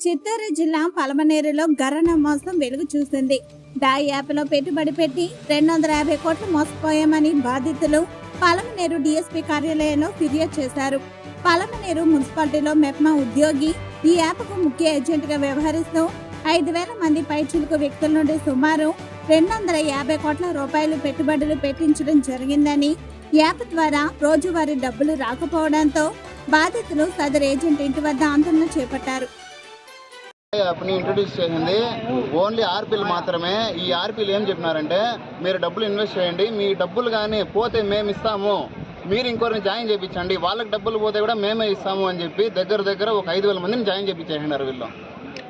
చిత్తూరు జిల్లా పలమనేరులో గరణ మోసం వెలుగు చూసింది. డాయ్ యాప్లో పెట్టుబడి పెట్టి 250 కోట్లు మోసపోయామని బాధితులు పలమనేరు డీఎస్పీ కార్యాలయంలో ఫిర్యాదు చేశారు. పలమనేరు మున్సిపాలిటీలో మెప్మా ఉద్యోగి ఈ యాప్కు ముఖ్య ఏజెంట్గా వ్యవహరిస్తూ 5,000 మంది పైచిలుకు వ్యక్తుల నుండి సుమారు 250 కోట్ల రూపాయలు పెట్టుబడులు పెట్టించడం జరిగిందని, యాప్ ద్వారా రోజువారీ డబ్బులు రాకపోవడంతో బాధితులు సదరు ఏజెంట్ ఇంటి వద్ద ఆందోళన చేపట్టారు. యాప్ని ఇంట్రడ్యూస్ చేసింది ఓన్లీ ఆర్పీలు మాత్రమే. ఈ ఆర్పీలు ఏం చెప్పినారంటే, మీరు డబ్బులు ఇన్వెస్ట్ చేయండి, మీ డబ్బులు కానీ పోతే మేము ఇస్తాము, మీరు ఇంకొకరిని జాయిన్ చేయించండి, వాళ్ళకి డబ్బులు పోతే కూడా మేమే ఇస్తాము అని చెప్పి దగ్గర ఒక 5,000 మందిని జాయిన్ చేయించేసినారు. వీళ్ళు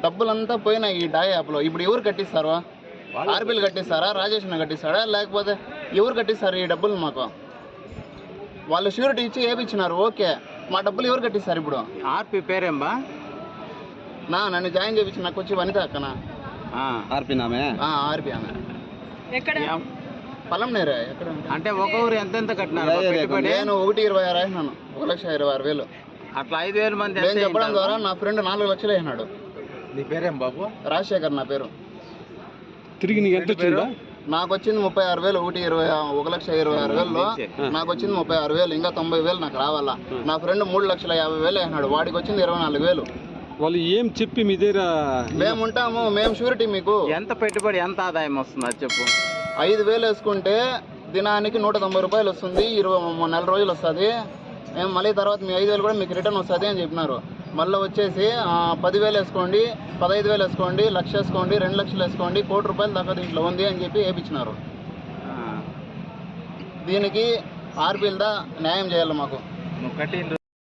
డబ్బులంతా పోయినా ఈ డాయ్ యాప్లో. ఇప్పుడు ఎవరు కట్టిస్తారో? ఆర్పీలు కట్టిస్తారా, రాజేష్ కట్టిస్తాడా, లేకపోతే ఎవరు కట్టిస్తారు ఈ డబ్బులు? మాకు వాళ్ళు షూరిటీ ఇచ్చి ఏపిచ్చినారు, ఓకే, మా డబ్బులు ఎవరు కట్టిస్తారు? ఇప్పుడు ఆర్పీ పేరేంబా? నన్ను జాయిన్ చేయించి నాకు వచ్చి వనిత అక్కన ఆర్పీ నామే? ఆర్పీ ఆమె. పలంనేరే. ఎక్కడ అంటే ఒక ఊరు ఎంత కట్టినారు? నేను 1,26,000 రాసినాను, 1,26,000. అట్లా 5,000 మంది నేను చెప్పడం ద్వారా నా ఫ్రెండ్ 4 లక్షలు వేసినాడు. నీ పేరేం బాబు? రాజశేఖర్ నా పేరు. తిరిగి నీకు ఎంత వచ్చిందా? నాకు వచ్చింది 36,000. 1,26,000లో నాకు వచ్చింది 36,000. ఇంకా 90,000 నాకు రావాలా. నా ఫ్రెండ్ 3,50,000 వేసినాడు, వాడికి వచ్చింది 24,000. వాళ్ళు ఏం చెప్పి మీ దగ్గర మేము ఉంటాము, మేము షూరిటీ. మీకు ఎంత పెట్టుబడి, ఎంత ఆదాయం వస్తుంది అది చెప్పు. 5,000 వేసుకుంటే దినానికి 190 రూపాయలు వస్తుంది. 20 నెల రోజులు వస్తుంది. మేము మళ్ళీ తర్వాత మీ 5,000 కూడా మీకు రిటర్న్ వస్తుంది అని చెప్పినారు. మళ్ళీ వచ్చేసి 10,000 వేసుకోండి, 15,000 వేసుకోండి, 1,00,000 వేసుకోండి, 2 లక్షలు వేసుకోండి, 1 కోటి రూపాయలు దాకా దీంట్లో ఉంది అని చెప్పి వేయించినారు. దీనికి ఆర్పీలదా న్యాయం చేయాలి మాకు. నువ్వు కట్టిండ్రు